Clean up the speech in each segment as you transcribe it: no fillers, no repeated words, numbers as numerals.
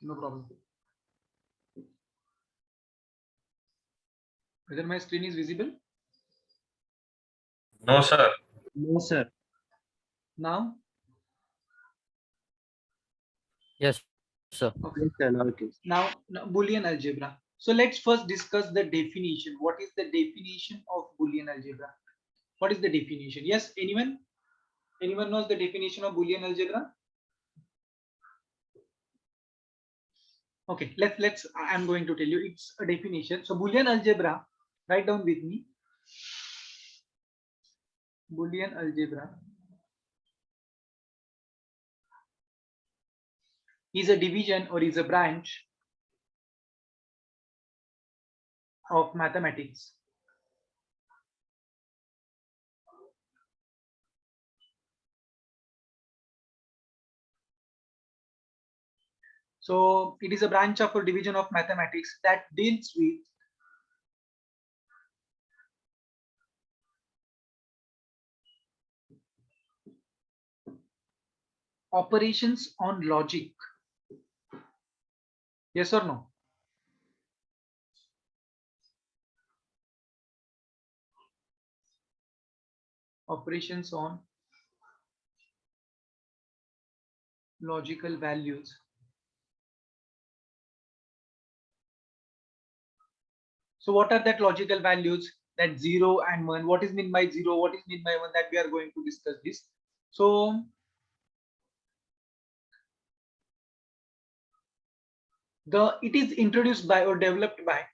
No problem. Whether my screen is visible No, sir. No, sir. now? Yes, sir. Okay. Yes, sir. Now it is. Now Boolean algebra. So let's first discuss the definition. What is the definition of Boolean algebra? What is the definition? Yes, anyone? Anyone knows the definition of Boolean algebra? Okay, let's I'm going to tell you it's a definition. So Boolean algebra, write down with me. Boolean algebra is a division or is a branch of mathematics. So it is a branch of a division of mathematics that deals with operations on logic. Yes or no? Operations on logical values. So what are that logical values? That 0 and 1. What is meant by 0? What is meant by 1? That we are going to discuss this. So it is introduced by or developed by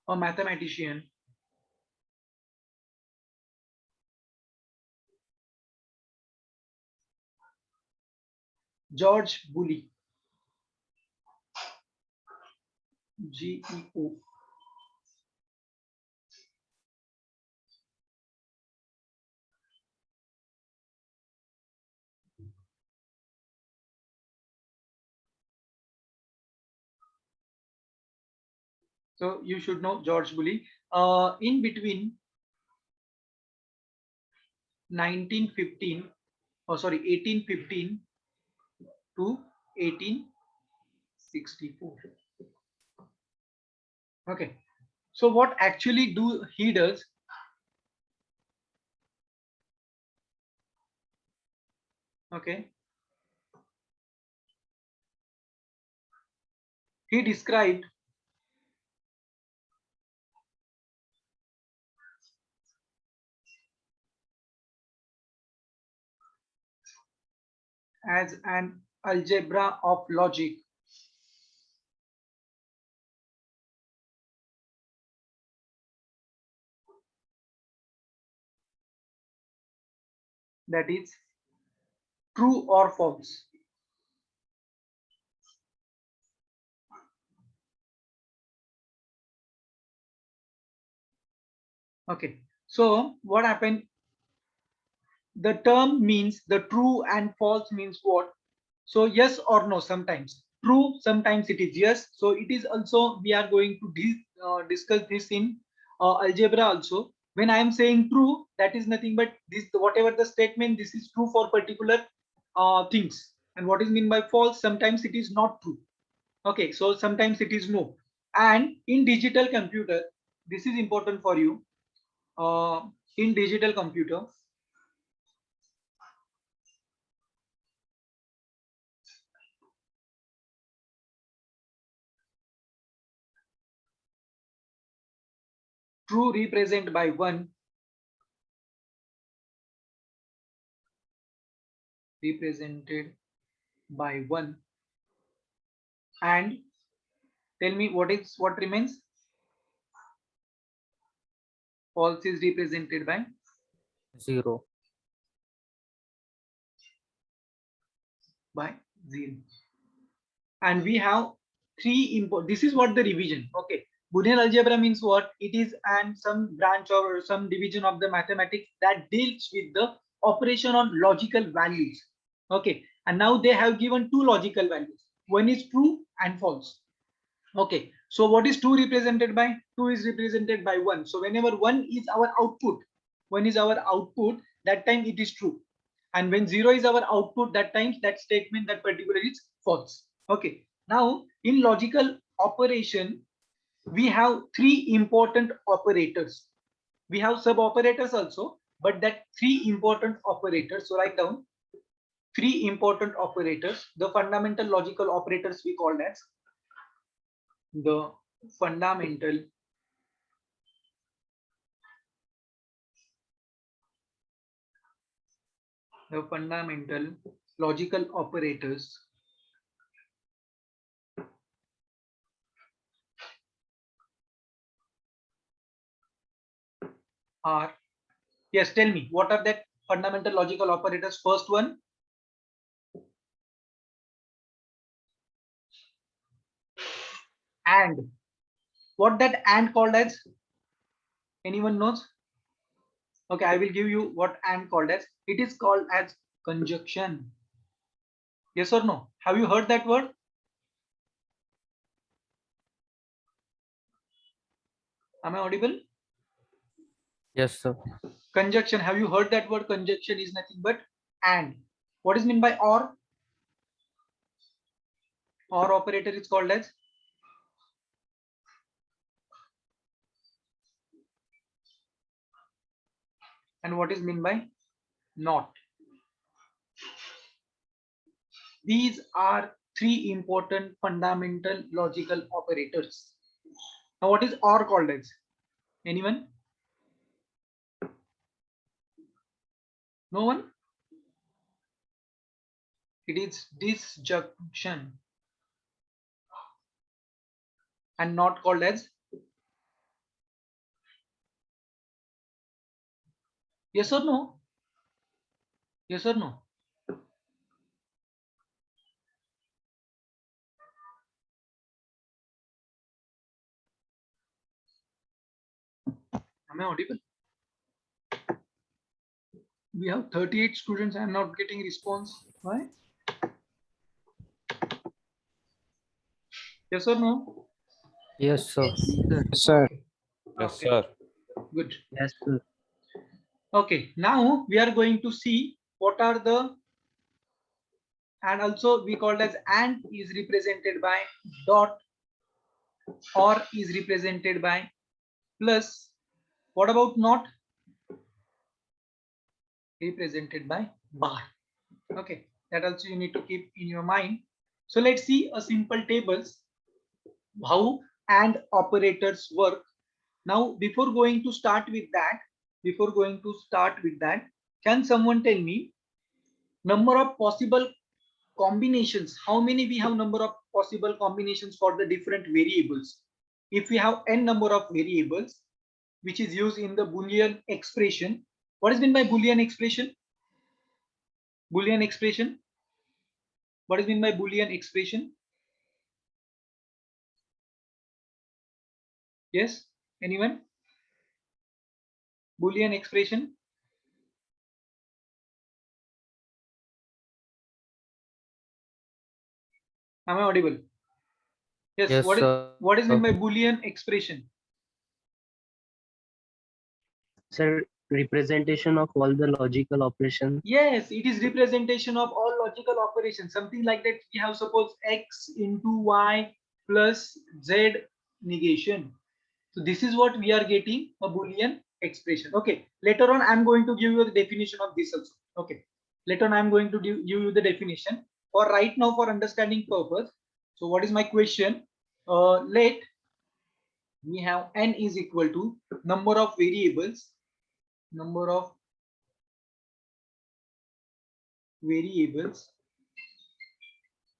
a mathematician George Boole. GEO. So you should know George Boole. In between 1915, oh sorry, 1815 to 1864. Okay. So what actually he does? Okay. He described as an algebra of logic that is true or false. Okay. So what happened? The term means the true and false means what? So yes or no, sometimes true, sometimes it is yes. So it is also, we are going to discuss this in algebra also. When I am saying true, that is nothing but this, whatever the statement, this is true for particular things. And what is mean by false? Sometimes it is not true. Okay, so sometimes it is no. And in digital computer, this is important for you. In digital computer, true represent by 1, represented by 1, and tell me what remains? False is represented by 0. 0. And we have three this is what the revision. Okay, Boolean algebra means what? It is and some branch or some division of the mathematics that deals with the operation on logical values. Okay, and now they have given two logical values. One is true and false. Okay, So what is 2 represented by? 2 is represented by 1. So whenever 1 is our output, 1 is our output, that time it is true. And when 0 is our output, that time that statement, that particular is false. Okay. Now in logical operation, we have 3 important operators. We have sub operators also, but that 3 important operators. So write down 3 important operators. The fundamental logical operators we call as the fundamental logical operators are, yes, tell me, what are that fundamental logical operators? First one, and. What that and called as? Anyone knows? Okay, I will give you what and called as. It is called as conjunction. Yes or no? Have you heard that word? Am I audible? Yes, sir. Conjunction. Have you heard that word? Conjunction is nothing but and. What is meant by or? Or operator is called as? And what is meant by not? These are 3 important fundamental logical operators. Now, what is or called as? Anyone? No one? It is disjunction and not called as. Yes or no? Yes or no? Am I audible? We have 38 students. I am not getting response. Why? Yes or no? Yes, sir. Sir. Okay. Yes, Okay. sir. Good. Yes, sir. Okay. Now we are going to see what are the, and also we called as and is represented by dot, or is represented by plus. What about not? Represented by bar. Okay, that also you need to keep in your mind. So let's see a simple tables how and operators work. Now before going to start with that, can someone tell me number of possible combinations? How many we have number of possible combinations for the different variables? If we have n number of variables which is used in the Boolean expression, what is meant by Boolean expression? Boolean expression. What is meant by Boolean expression? Yes, anyone? Boolean expression. Am I audible? Yes. Yes, sir. What is meant by Boolean expression? Sir, representation of all the logical operations. Yes, it is representation of all logical operations. Something like that. We have suppose x into y plus z negation. So this is what we are getting, a Boolean expression. Okay. Later on, I'm going to give you the definition of this also. Okay. Later on, I'm going to give you the definition. For right now, for understanding purpose. So what is my question? Let we have n is equal to number of variables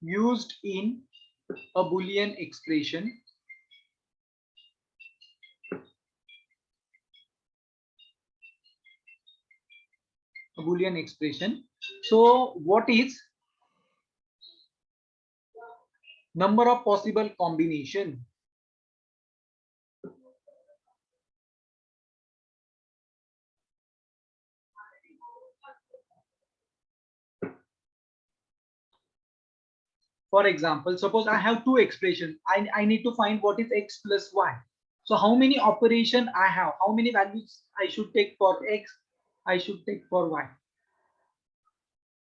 used in a Boolean expression So what is number of possible combination? For example, suppose I have two expressions. I need to find what is x plus y. So how many operation I have? How many values I should take for x? I should take for y.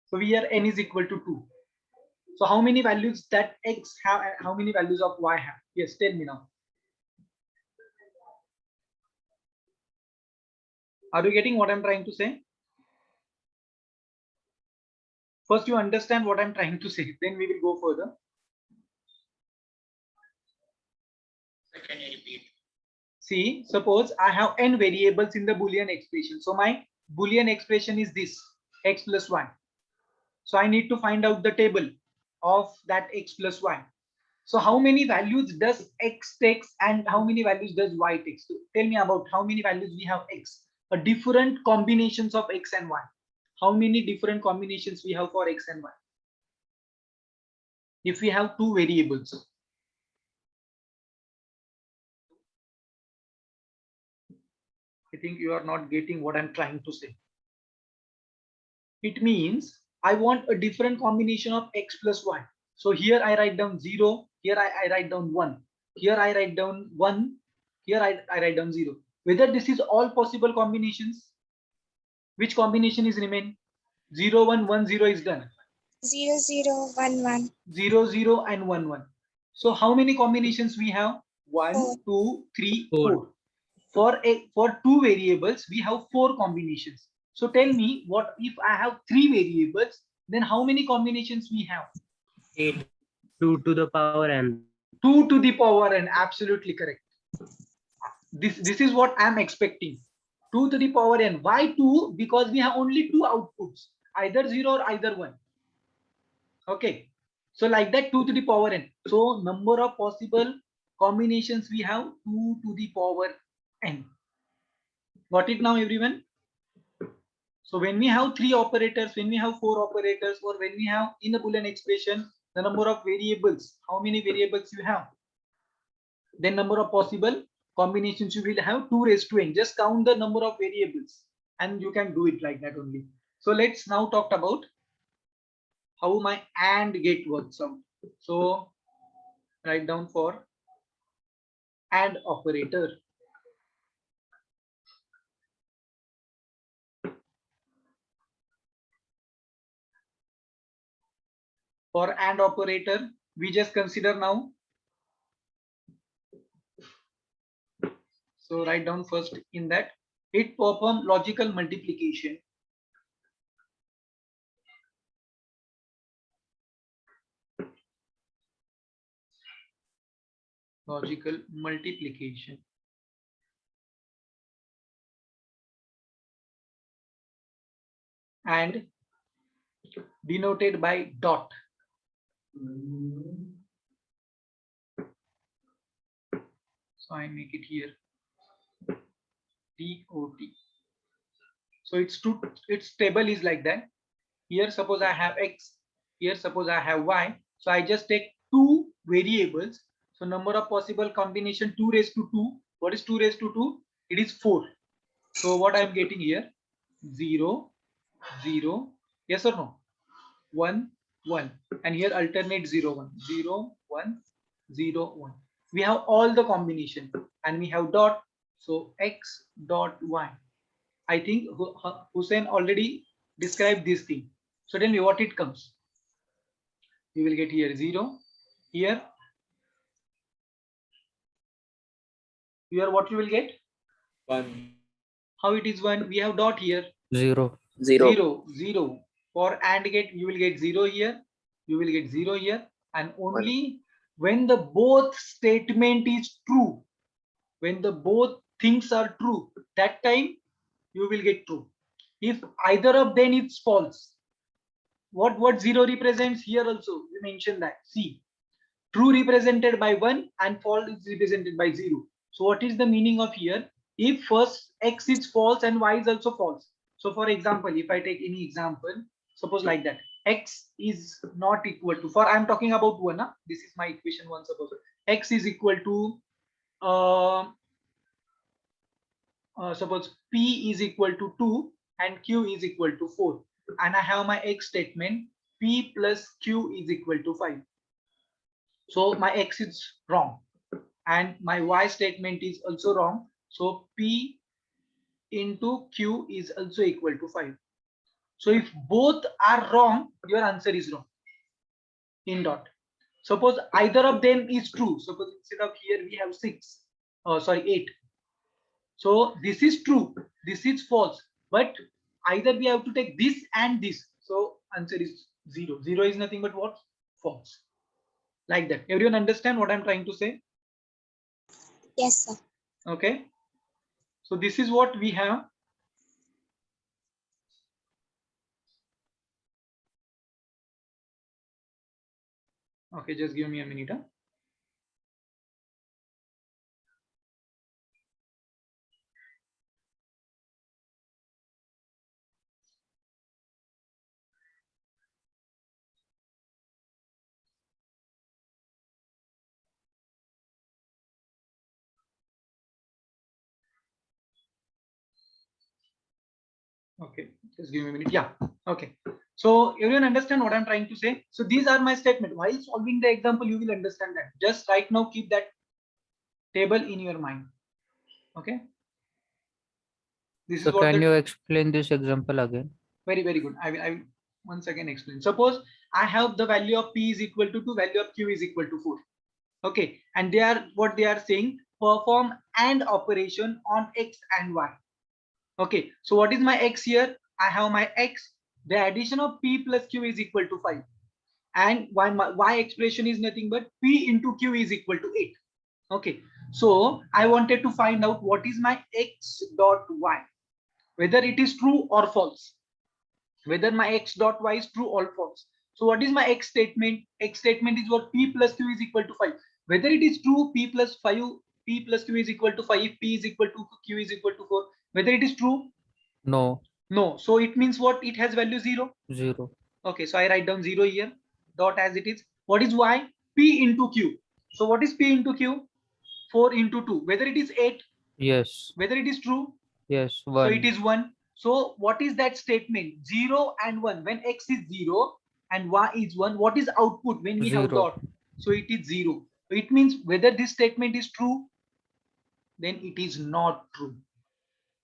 So here n is equal to 2. So how many values that x have and how many values of y have? Yes, tell me now. Are you getting what I'm trying to say? First, you understand what I'm trying to say, then we will go further. Can you repeat? See, suppose I have n variables in the Boolean expression. So my Boolean expression is this, x plus y. So I need to find out the table of that x plus y. So how many values does x takes and how many values does y takes? So tell me about how many values we have x, different combinations of x and y. How many different combinations we have for x and y? If we have two variables. I think you are not getting what I'm trying to say. It means I want a different combination of x plus y. So here I write down 0, here I write down 1, here I write down 1, here I write down 0. Whether this is all possible combinations, which combination is remain? 0, 1, 1, 0 is done. 0, 0, 1, 1. 0, 0 and 1, 1. So how many combinations we have? 1, Four. 2, 3, Four. 4. For two variables, we have 4 combinations. So tell me, what if I have 3 variables, then how many combinations we have? 8. 2 to the power n. 2 to the power n, absolutely correct. This is what I'm expecting. 2 to the power n. Why 2? Because we have only 2 outputs, either 0 or either 1. Okay. So like that, 2 to the power n. So number of possible combinations we have 2 to the power n. Got it now, everyone? So when we have 3 operators, when we have 4 operators, or when we have in a Boolean expression, the number of variables, how many variables you have? Then number of possible combinations you will have 2 raised to n. Just count the number of variables and you can do it like that only. So let's now talk about how my AND gate works out. So write down for AND operator. For AND operator, we just consider now. So write down first in that it perform logical multiplication. Logical multiplication. And denoted by dot. So I make it here dot. So its table is like that. Here suppose I have x, here suppose I have y. So I just take 2 variables. So number of possible combination 2 raised to 2. What is 2 raised to 2? It is 4. So what I am getting here? 0, 0, yes or no? 1, 1. And here alternate 0, 1, 0, 1, 0, 1. We have all the combination and we have dot. So x dot y. I think Hussein already described this thing. So tell me what it comes. You will get here 0. Here what you will get? 1. How it is 1? We have dot here. 0. 0, 0. For AND gate, you will get 0 here. You will get 0 here. And only when the both statement is true, when the both things are true, that time you will get true. If either of them is false, what 0 represents? Here also we mentioned that. See, true represented by 1 and false is represented by 0. So what is the meaning of here? If first x is false and y is also false. So for example, if I take any example, suppose like that, x is not equal to, for I'm talking about 1, this is my equation 1, suppose x is equal to suppose p is equal to 2 and q is equal to 4, and I have my x statement p plus q is equal to 5. So my X is wrong and my Y statement is also wrong. So P into Q is also equal to 5. So if both are wrong, your answer is wrong in dot. Suppose either of them is true. Suppose instead of here we have 6, sorry 8. So this is true, this is false, but either we have to take this and this. So answer is 0. 0 is nothing but what? False. Like that. Everyone understand what I'm trying to say? Yes, sir. Okay. So this is what we have. Okay, just give me a minute. Huh? Okay, just give me a minute. Yeah. Okay. So everyone understand what I'm trying to say? So these are my statement. While solving the example, you will understand that. Just right now, keep that table in your mind. Okay. This So is what can the you explain this example again? very good. I will once again explain. Suppose I have the value of P is equal to 2, value of Q is equal to 4. Okay. And they are what they are saying, perform AND operation on X and Y. Okay. So what is my X here? I have my X. The addition of P plus Q is equal to 5. And y expression is nothing but P into Q is equal to 8. Okay. So I wanted to find out what is my X dot Y, whether it is true or false, whether my X dot Y is true or false. So what is my X statement? X statement is what? P plus Q is equal to 5. Whether it is true, P plus Q is equal to 5, P is equal to Q is equal to 4. Whether it is true? No, No. So it means what? It has value 0. 0. Okay, so I write down 0 here, dot as it is. What is Y? P into Q. So what is P into Q? 4 into 2. Whether it is 8, Yes, whether it is true, yes, so it 1. is 1. So what is that statement? 0 and 1. When X is 0 and Y is 1, what is output when we have 0. dot? So it is 0. So it means whether this statement is true, then it is not true.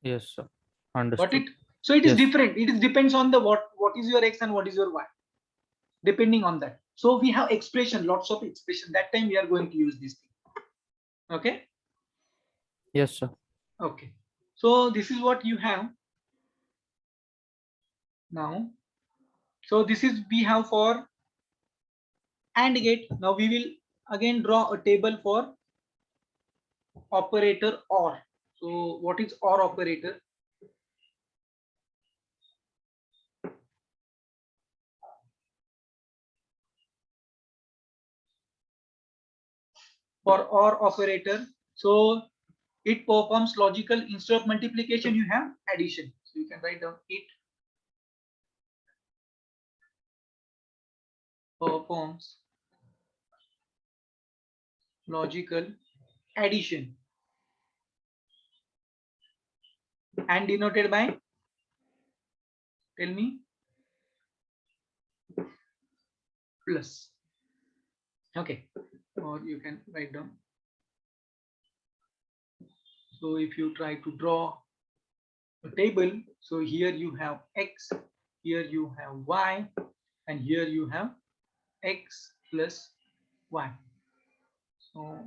Yes, sir. But Understood. so it is Yes. different. It is depends on the what is your X and what is your Y. Depending on that. So we have expression, lots of expression. That time we are going to use this thing. Okay. Yes, sir. Okay. So this is what you have now. So this is we have for AND gate. Now we will again draw a table for operator OR. So what is OR operator? For OR operator, so it performs logical, instead of multiplication you have addition. So you can write down it performs logical addition and denoted by, tell me, plus. Okay, or you can write down. So if you try to draw a table, so here you have X, here you have Y, and here you have X plus Y. So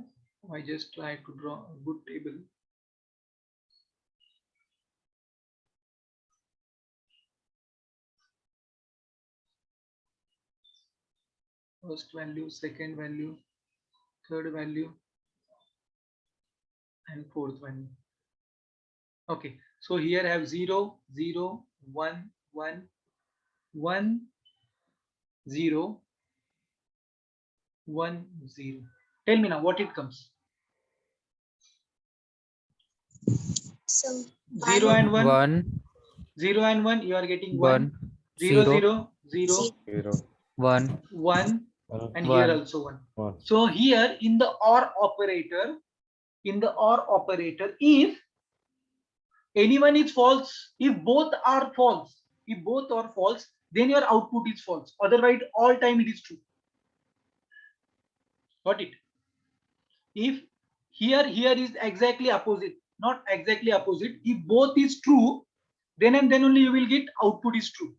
I just try to draw a good table. First value, second value, third value, and fourth value. Okay, so here I have 0, 0, 1, 1, 1, 0, 1, 0. Tell me now what it comes. So 0 and 1, 1, 0 and 1, you are getting 1, 0, 0, 0, 0, 0, 1, 1, 1, and here 1. also 1. 1. So here in the OR operator, if anyone is false, if both are false, then your output is false. Otherwise, all time it is true. Got it? If here is exactly opposite, not exactly opposite, if both is true, then and then only you will get output is true.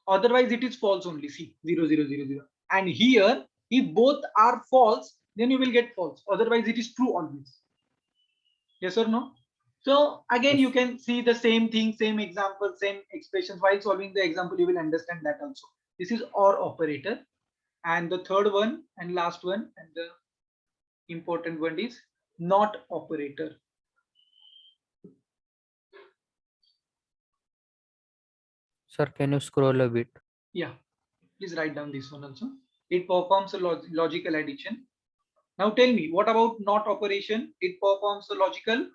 Otherwise it is false only. See, 0 0 0 0. And here if both are false, then you will get false. Otherwise it is true always. Yes or no? So again, Yes. you can see the same thing, same example, same expressions. While solving the example, you will understand that also. This is OR operator. And the third one and last one and the important one is NOT operator. Sir, can you scroll a bit? Yeah, please write down this one also. It performs a logical addition. Now tell me, what about NOT operation? It performs a logical.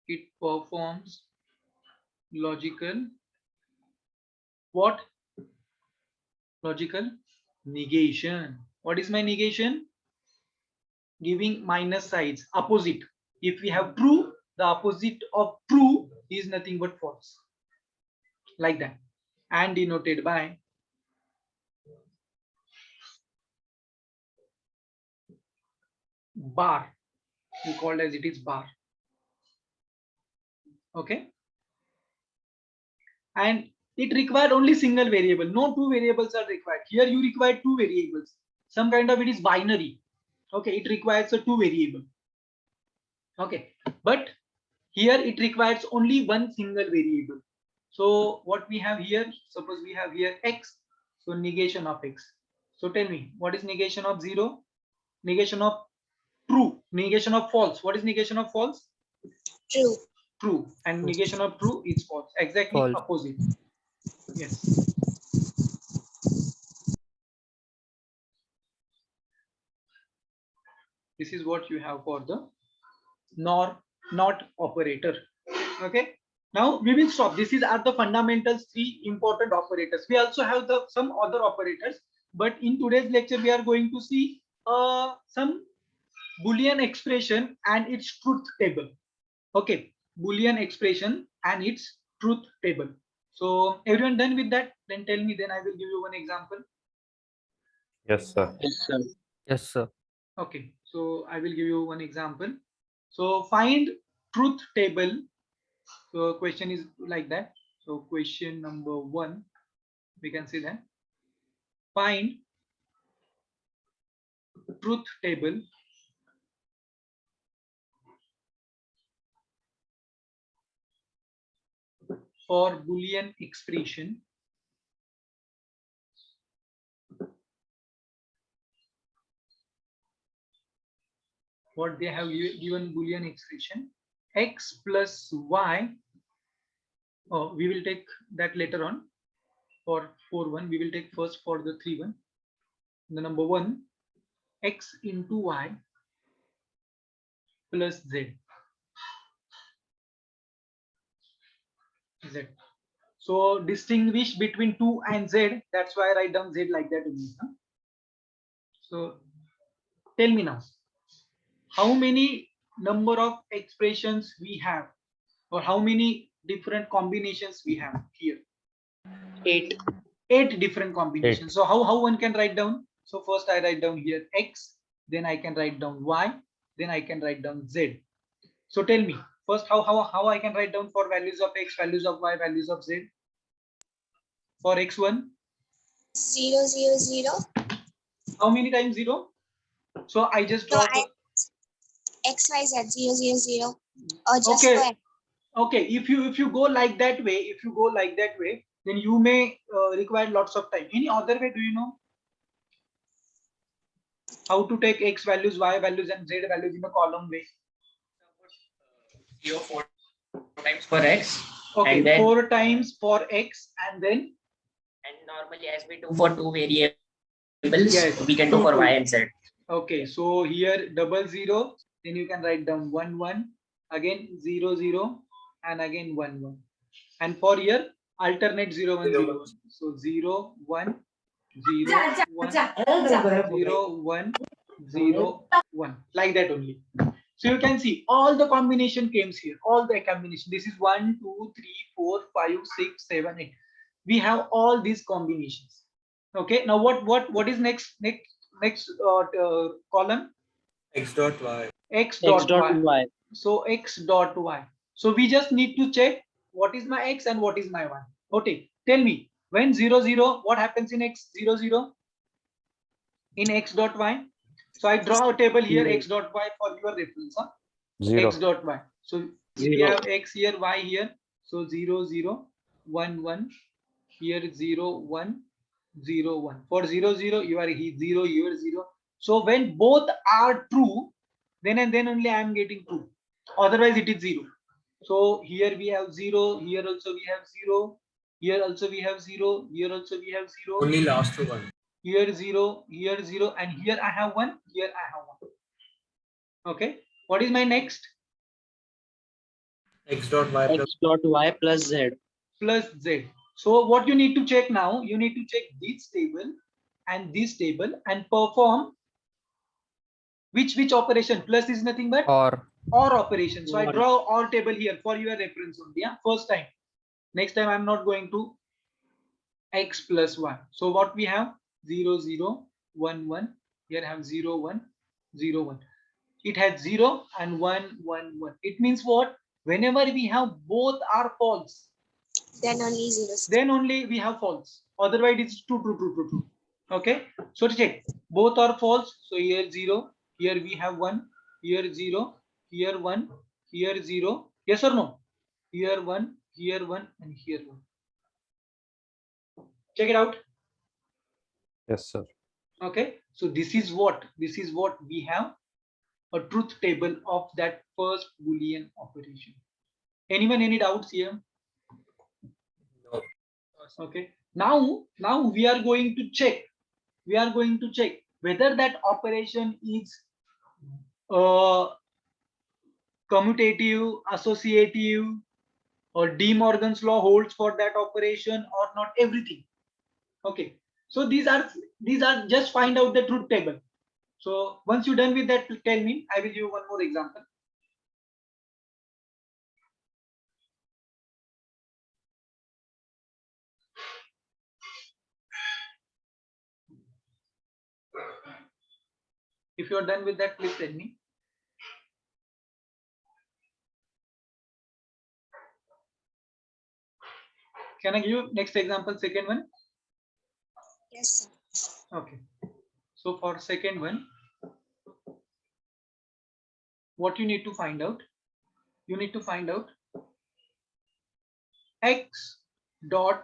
It performs logical. What? Logical negation. What is my negation? Giving minus signs, opposite. If we have true, the opposite of true is nothing but false. Like that. And denoted by bar. We called as it is bar. Okay. And it required only single variable. No two variables are required. Here you require two variables. Some kind of it is binary. Okay, it requires a two variable. Okay, but here it requires only one single variable. So what we have here, suppose we have here x, so negation of x. So tell me, what is negation of 0? Negation of true, negation of false. What is negation of false? True. True. And negation of true is false. Exactly False. opposite. Yes. This is what you have for the NOT operator. Okay. Now we will stop. This is are the fundamentals, 3 important operators. We also have some other operators, but in today's lecture we are going to see some Boolean expression and its truth table. Okay, Boolean expression and its truth table. So everyone done with that? Then tell me. Then I will give you one example. Yes, sir. Yes, sir. Okay, so I will give you one example. So find truth table. So question is like that. So question number 1, we can see that. Find truth table for Boolean expression what they have given Boolean expression x plus y. Oh, we will take that later on. For 4-1, we will take first for the 3-1. The number 1, x into y plus z. Z. So distinguish between 2 and z. That's why I write down z like that only. Huh? So tell me now, how many number of expressions we have, or how many different combinations we have here? 8. 8 different combinations. So how one can write down? So first I write down here x, then I can write down y, then I can write down z. So tell me first how I can write down for values of x, values of y, values of z. For x1, 0 0 0. how many times 0? So I just No, draw. X Y Z 0 0 0. Or just Okay. for Okay, if you go like that way, then you may require lots of time. Any other way, do you know how to take x values, y values, and z values in a column way? 0 4 times for x. Okay, And then- 4 times for x, and then And normally, as we do for 2 variables, Yes, we can do 2, for 2. y and z. okay. So here 0 0, then you can write down 1 1, again 0 0, and again 1 1. And for here alternate 0 1 0 1. So 0 1 0 1 0 1 0 1, like that only. So you can see all the combination comes here, all the combination. This is 1 2 3 4 5 6 7 8. we have all these combinations. Okay, now what is next column? X dot Y. X X dot dot y. Y. So x dot y. So we just need to check what is my x and what is my y. Okay, tell me when 0 0, what happens in x 0 0 in x dot y? So I draw a table here, Zero. x dot y, for your reference. Huh? Zero. X dot y. So we Zero. have x here, y here. So 0 0 1 1 here 0 1 0 1. For 0 0 you are 0, you are 0. So when both are true, then and then only I am getting true. Otherwise it is 0. So here we have 0, here also we have 0, here also we have 0, here also we have 0, Only last one. here 0, here 0, and here I have 1, here I have 1. Okay, what is my next? X dot Y plus X dot Y plus Z. Plus z. So what you need to check now, you need to check this table and this table and perform which operation. Plus is nothing but Or or operation. So I Or. draw or table here for your reference only. Yeah, first time. Next time I'm not going to x plus 1. So what we have 0 0 1 1. Here I have 0 1 0 1. It has 0 and 1 1 1. It means what? Whenever we have both are false, Then only zeros. then only we have false. Otherwise it's true. Okay, so to check both are false. So here 0, here we have 1, here 0, here 1, here 0. Yes or no? Here 1, here 1, and here 1. Check it out. Yes, sir. Okay, so this is what we have, a truth table of that first Boolean operation. Anyone any doubts here? No. Okay, now we are going to check whether that operation is commutative, associative, or De Morgan's law holds for that operation or not, everything. Okay, so these are just find out the truth table. So once you're done with that, tell me. I will give you one more example. If you're done with that, please tell me. Can I give you next example, second one? Yes, sir. Okay. So for second one, what you need to find out? You need to find out x dot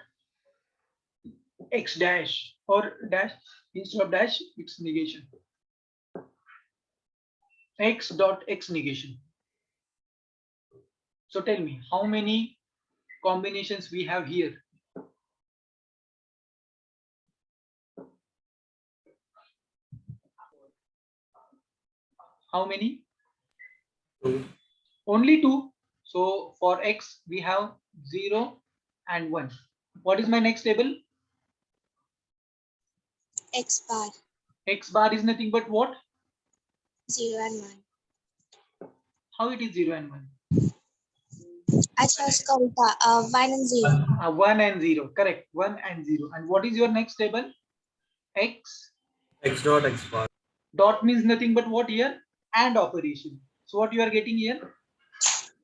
x dash, or dash, instead of dash it's negation. X dot x negation. So tell me how many combinations we have here. How many? 2. Only 2. So for x we have 0 and 1. What is my next table? X bar, X bar is nothing but what? 0 and 1. How it is 0 and 1? अच्छा उसका उल्टा 1 and 0. 1 and 0, correct. 1 and 0. And what is your next table? X X dot X bar. dot means nothing but what here? And operation. So what you are getting here?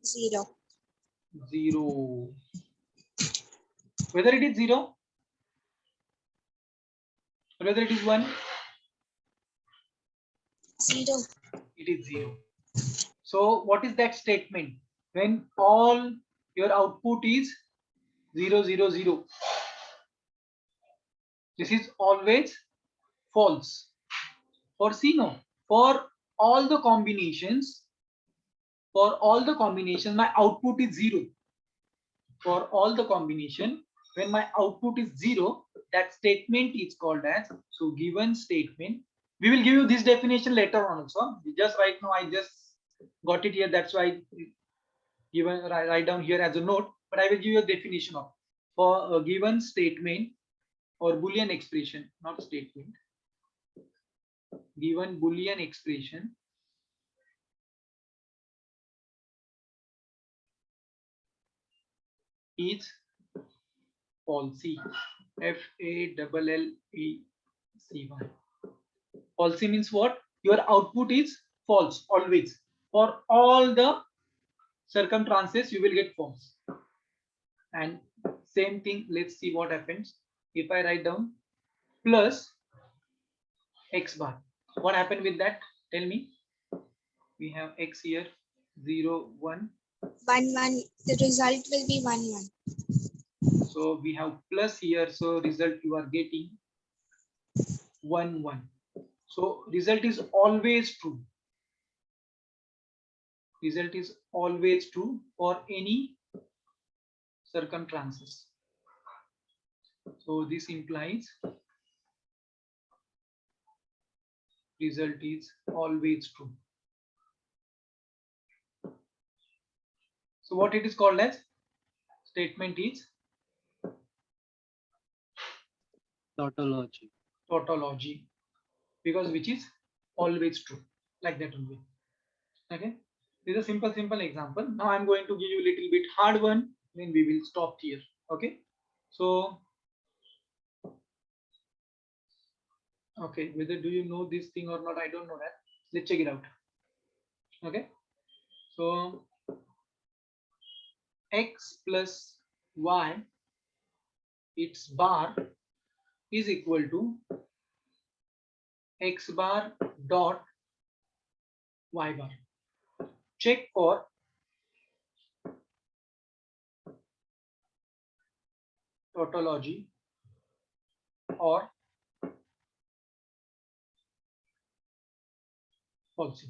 0. 0. Whether it is 0, whether it is 1, 0. it is 0. So what is that statement? When all your output is 0 0 0. This is always false. For C, no. For all the combinations, my output is 0. For all the combination, when my output is 0, that statement is called as, so given statement. We will give you this definition later on also. Just right now I just got it here, that's why given write down here as a note, but I will give you a definition of, for a given statement or Boolean expression, not statement, given Boolean expression is falsy. F-A-L-L-E-C-Y. Falsy means what? Your output is false always. For all the circumstances, you will get false. And same thing, let's see what happens. If I write down plus x bar, what happened with that? Tell me. We have x here, 0, 1. 1 1. The result will be 1 1. So we have plus here, so result you are getting 1 1. So result is always true. Result is always true for any circumstances. So this implies result is always true. So what it is called as? Statement is Tautology. tautology, because which is always true, like that only. Okay, this is a simple example. Now I'm going to give you a little bit hard one, then we will stop here. Okay, so okay, whether do you know this thing or not, I don't know that. Let's check it out. Okay, so x plus y, its bar is equal to x bar dot y bar. Check for tautology or falsy.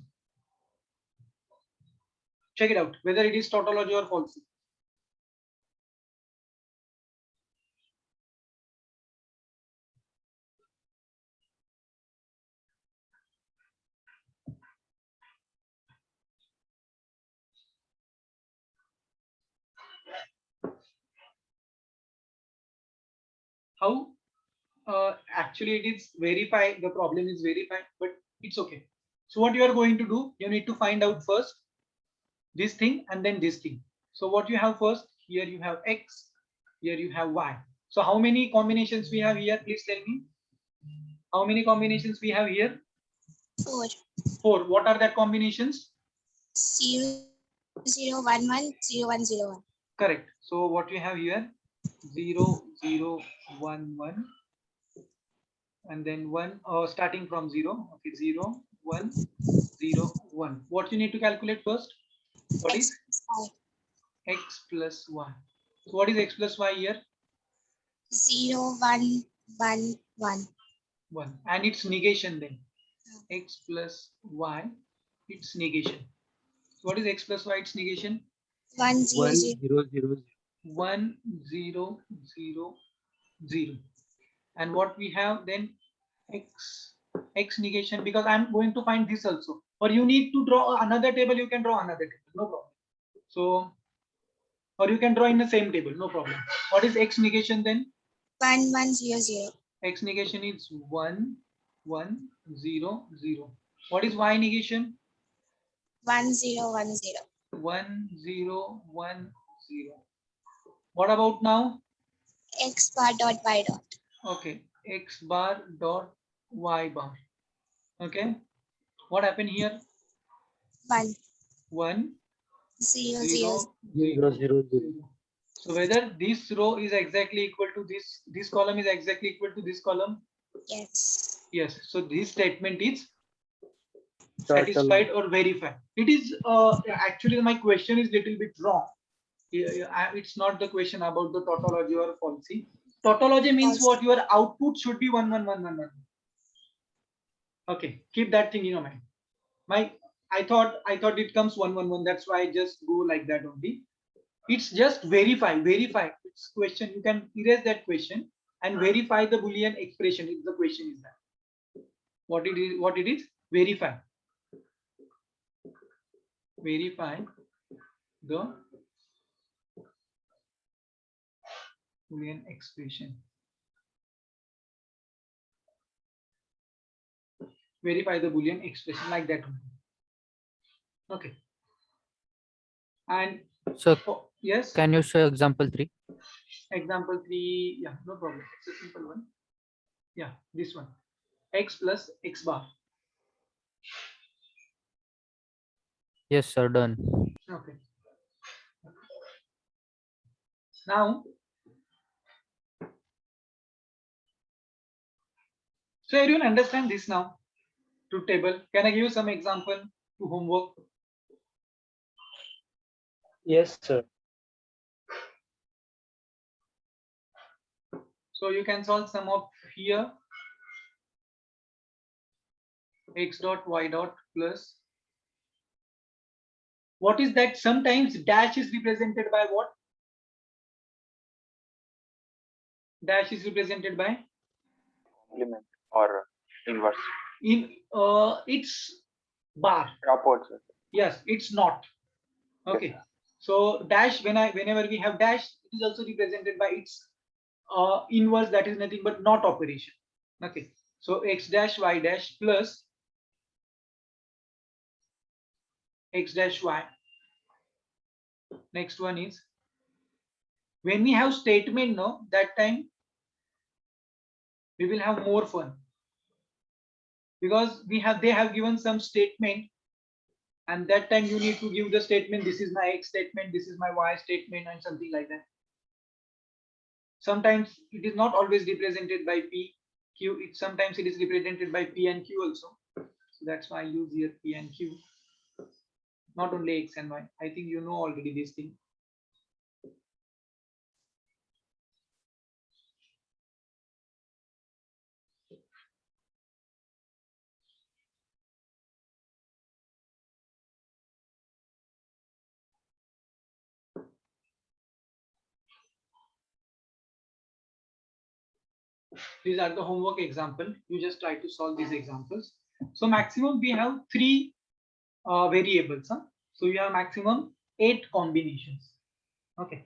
Check it out whether it is tautology or falsy. How? Actually, it is verify. The problem is verify, but it's okay. So what you are going to do? You need to find out first this thing and then this thing. So what you have first? Here you have x. Here you have y. So how many combinations we have here? Please tell me. How many combinations we have here? 4 4. What are that combinations? 0 0 1 1 0 1 0 1. Correct. So what we have here? 0 0 1 1. And then 1 starting from 0. Okay, 0 1 0 1. What you need to calculate first? What is X plus y. x plus y? So what is x plus y here? 0 1 1 1. 1. And its negation then. X plus y, its negation. So what is x plus y, its negation? 1 0 1 0. 0 0 1 0 0 0. And what we have then? X negation, because I'm going to find this also. Or you need to draw another table, you can draw another table, no problem. So, or you can draw in the same table, no problem. What is x negation then? 1 1 0 0. X negation is 1 1 0 0. What is y negation? 1 0 1 0. 1 0 1 0. What about now? X bar dot y dot. Okay, x bar dot y bar. Okay, what happened here? 1 1 0 0. 0 0 0 0. So whether this row is exactly equal to this column is exactly equal to this column? Yes. Yes. So this statement is Tautology. satisfied or verified. It is actually my question is little bit wrong. It's not the question about the tautology or falsy. Tautology means False. what? Your output should be 1 1 1 1 1. Okay, keep that thing in your mind. I thought it comes 1 1 1. That's why I just go like that only. It's just verify. It's question. You can erase that question and verify the Boolean expression if the question is that. What it is? Verify. Verify the Boolean expression. Verify the Boolean expression like that only. Okay. And Sir, oh, yes. can you show example 3? Example 3, yeah, no problem. It's a simple one. Yeah, this one. X plus X bar. Yes, sir. Done. Okay. Now, so everyone understand this now? Truth table. Can I give you some example to homework? Yes, sir. So you can solve sum of here x dot y dot plus. What is that? Sometimes dash is represented by what? Dash is represented by complement or inverse it's bar. rapport, sir. Yes, it's not. Okay. So dash whenever we have dash, it is also represented by its inverse, that is nothing but not operation. Okay. So x dash y dash plus x dash y. Next one is when we have statement, no, that time we will have more fun because they have given some statement, and that time you need to give the statement, this is my x statement, this is my y statement, and something like that. Sometimes it is not always represented by p q, sometimes it is represented by p and q also. So that's why I use here p and q, not only x and y. I think you know already this thing. These are the homework example. You just try to solve these examples. So maximum we have 3 variables. Huh? So you have maximum 8 combinations. Okay.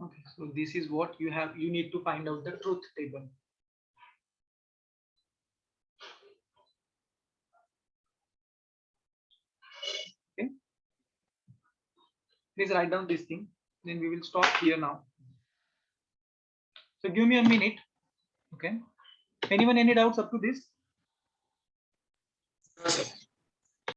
Okay. So this is what you have. You need to find out the truth table. Okay. Please write down this thing. Then we will stop here now. So give me a minute. Okay. Anyone any doubts up to this? No, sir.